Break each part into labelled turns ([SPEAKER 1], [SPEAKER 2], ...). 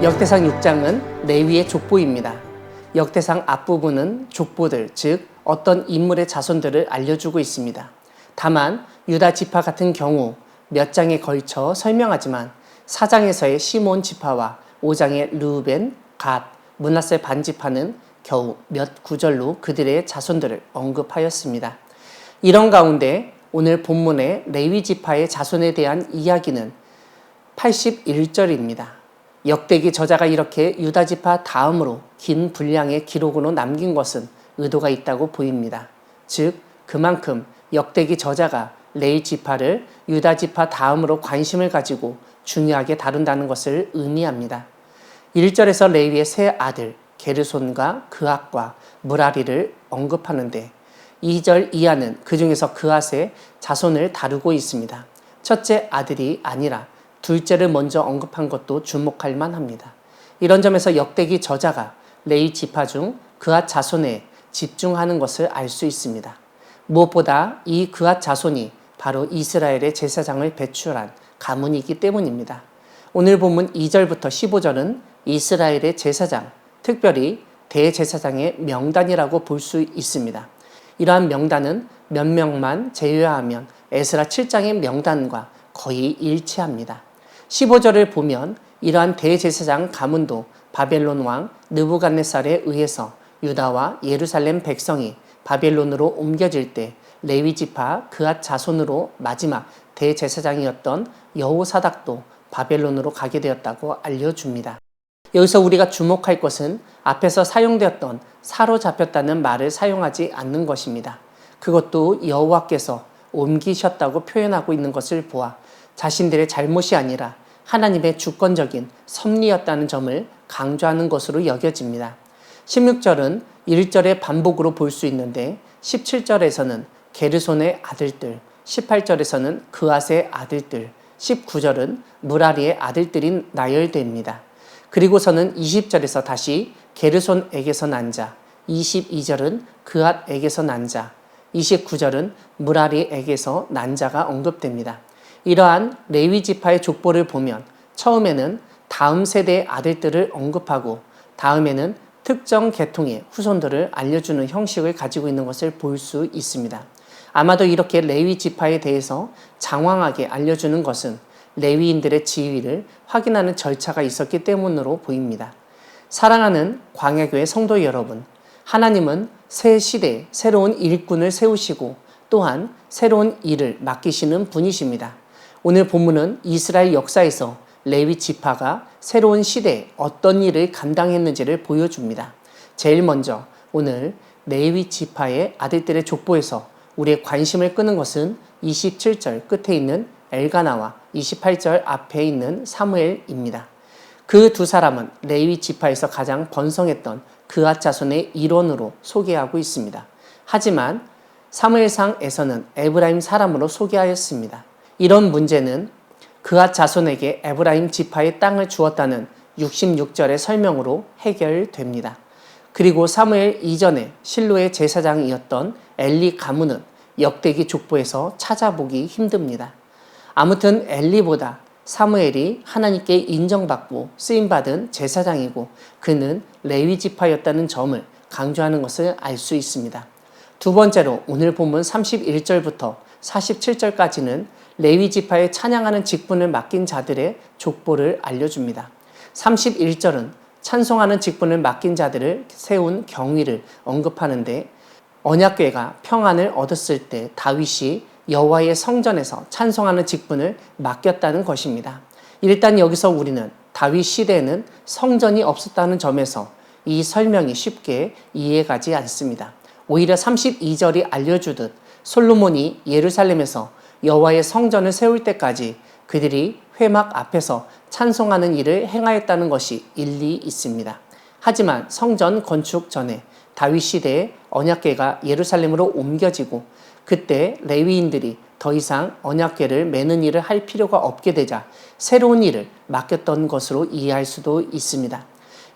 [SPEAKER 1] 역대상 6장은 레위의 족보입니다. 역대상 앞부분은 족보들, 즉 어떤 인물의 자손들을 알려주고 있습니다. 다만 유다 지파 같은 경우 몇 장에 걸쳐 설명하지만 4장에서의 시몬 지파와 5장의 르우벤, 갓, 므낫세 반 지파는 겨우 몇 구절로 그들의 자손들을 언급하였습니다. 이런 가운데 오늘 본문의 레위 지파의 자손에 대한 이야기는 81절입니다. 역대기 저자가 이렇게 유다 지파 다음으로 긴 분량의 기록으로 남긴 것은 의도가 있다고 보입니다. 즉 그만큼 역대기 저자가 레위 지파를 유다 지파 다음으로 관심을 가지고 중요하게 다룬다는 것을 의미합니다. 1절에서 레위의 세 아들 게르손과 그앗과 무라리를 언급하는데 2절 이하는 그 중에서 그앗의 자손을 다루고 있습니다. 첫째 아들이 아니라 둘째를 먼저 언급한 것도 주목할 만합니다. 이런 점에서 역대기 저자가 레위 지파 중 그앗 자손에 집중하는 것을 알 수 있습니다. 무엇보다 이 그앗 자손이 바로 이스라엘의 제사장을 배출한 가문이기 때문입니다. 오늘 본문 2절부터 15절은 이스라엘의 제사장, 특별히 대제사장의 명단이라고 볼 수 있습니다. 이러한 명단은 몇 명만 제외하면 에스라 7장의 명단과 거의 일치합니다. 15절을 보면 이러한 대제사장 가문도 바벨론 왕 느부갓네살에 의해서 유다와 예루살렘 백성이 바벨론으로 옮겨질 때 레위 지파 그앗 자손으로 마지막 대제사장이었던 여호사닥도 바벨론으로 가게 되었다고 알려줍니다. 여기서 우리가 주목할 것은 앞에서 사용되었던 사로잡혔다는 말을 사용하지 않는 것입니다. 그것도 여호와께서 옮기셨다고 표현하고 있는 것을 보아 자신들의 잘못이 아니라 하나님의 주권적인 섭리였다는 점을 강조하는 것으로 여겨집니다. 16절은 1절의 반복으로 볼 수 있는데 17절에서는 게르손의 아들들, 18절에서는 그앗의 아들들, 19절은 무라리의 아들들이 나열됩니다. 그리고서는 20절에서 다시 게르손에게서 난 자, 22절은 그앗에게서 난 자, 29절은 무라리에게서 난 자가 언급됩니다. 이러한 레위 지파의 족보를 보면 처음에는 다음 세대의 아들들을 언급하고 다음에는 특정 계통의 후손들을 알려주는 형식을 가지고 있는 것을 볼 수 있습니다. 아마도 이렇게 레위 지파에 대해서 장황하게 알려주는 것은 레위인들의 지위를 확인하는 절차가 있었기 때문으로 보입니다. 사랑하는 광야교회 성도 여러분, 하나님은 새 시대에 새로운 일꾼을 세우시고 또한 새로운 일을 맡기시는 분이십니다. 오늘 본문은 이스라엘 역사에서 레위 지파가 새로운 시대에 어떤 일을 감당했는지를 보여줍니다. 제일 먼저 오늘 레위 지파의 아들들의 족보에서 우리의 관심을 끄는 것은 27절 끝에 있는 엘가나와 28절 앞에 있는 사무엘입니다. 그 두 사람은 레위 지파에서 가장 번성했던 그앗 자손의 일원으로 소개하고 있습니다. 하지만 사무엘상에서는 에브라임 사람으로 소개하였습니다. 이런 문제는 그앗 자손에게 에브라임 지파의 땅을 주었다는 66절의 설명으로 해결됩니다. 그리고 사무엘 이전에 실로의 제사장이었던 엘리 가문은 역대기 족보에서 찾아보기 힘듭니다. 아무튼 엘리보다 사무엘이 하나님께 인정받고 쓰임받은 제사장이고 그는 레위 지파였다는 점을 강조하는 것을 알 수 있습니다. 두 번째로 오늘 본문 31절부터 47절까지는 레위 지파에 찬양하는 직분을 맡긴 자들의 족보를 알려줍니다. 31절은 찬송하는 직분을 맡긴 자들을 세운 경위를 언급하는데 언약궤가 평안을 얻었을 때 다윗이 여호와의 성전에서 찬송하는 직분을 맡겼다는 것입니다. 일단 여기서 우리는 다윗 시대에는 성전이 없었다는 점에서 이 설명이 쉽게 이해가지 않습니다. 오히려 32절이 알려주듯 솔로몬이 예루살렘에서 여호와의 성전을 세울 때까지 그들이 회막 앞에서 찬송하는 일을 행하였다는 것이 일리 있습니다. 하지만 성전 건축 전에 다윗 시대에 언약궤가 예루살렘으로 옮겨지고 그때 레위인들이 더 이상 언약궤를 매는 일을 할 필요가 없게 되자 새로운 일을 맡겼던 것으로 이해할 수도 있습니다.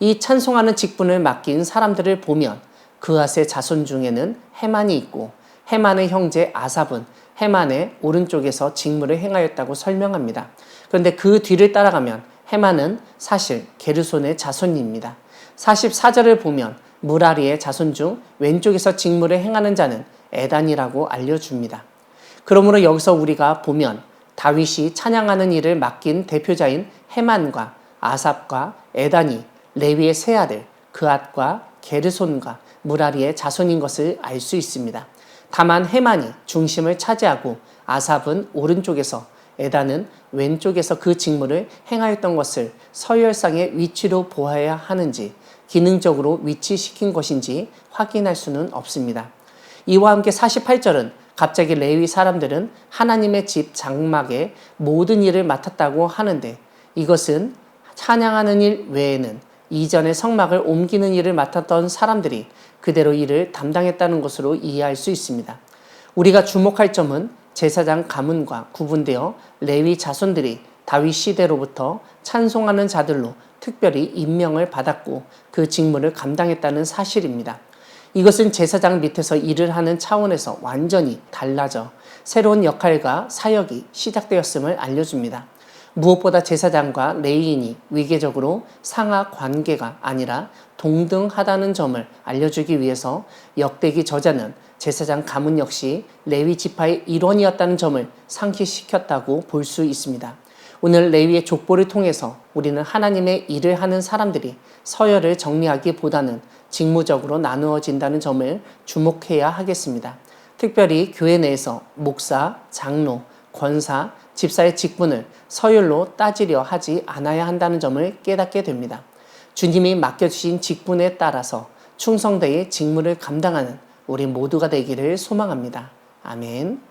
[SPEAKER 1] 이 찬송하는 직분을 맡긴 사람들을 보면 그앗의 자손 중에는 헤만이 있고 헤만의 형제 아삽은 헤만의 오른쪽에서 직무를 행하였다고 설명합니다. 그런데 그 뒤를 따라가면 헤만은 사실 게르손의 자손입니다. 44절을 보면 무라리의 자손 중 왼쪽에서 직무를 행하는 자는 에단이라고 알려줍니다. 그러므로 여기서 우리가 보면 다윗이 찬양하는 일을 맡긴 대표자인 헤만과 아삽과 에단이 레위의 세 아들 그앗과 게르손과 무라리의 자손인 것을 알 수 있습니다. 다만 헤만이 중심을 차지하고 아삽은 오른쪽에서 에단은 왼쪽에서 그 직무를 행하였던 것을 서열상의 위치로 보아야 하는지 기능적으로 위치시킨 것인지 확인할 수는 없습니다. 이와 함께 48절은 갑자기 레위 사람들은 하나님의 집 장막의 모든 일을 맡았다고 하는데 이것은 찬양하는 일 외에는 이전에 성막을 옮기는 일을 맡았던 사람들이 그대로 일을 담당했다는 것으로 이해할 수 있습니다. 우리가 주목할 점은 제사장 가문과 구분되어 레위 자손들이 다윗 시대로부터 찬송하는 자들로 특별히 임명을 받았고 그 직무를 감당했다는 사실입니다. 이것은 제사장 밑에서 일을 하는 차원에서 완전히 달라져 새로운 역할과 사역이 시작되었음을 알려줍니다. 무엇보다 제사장과 레위인이 위계적으로 상하 관계가 아니라 동등하다는 점을 알려주기 위해서 역대기 저자는 제사장 가문 역시 레위 지파의 일원이었다는 점을 상기시켰다고 볼 수 있습니다. 오늘 레위의 족보를 통해서 우리는 하나님의 일을 하는 사람들이 서열을 정리하기보다는 직무적으로 나누어진다는 점을 주목해야 하겠습니다. 특별히 교회 내에서 목사, 장로, 권사, 집사의 직분을 서열로 따지려 하지 않아야 한다는 점을 깨닫게 됩니다. 주님이 맡겨주신 직분에 따라서 충성되이 직무를 감당하는 우리 모두가 되기를 소망합니다. 아멘.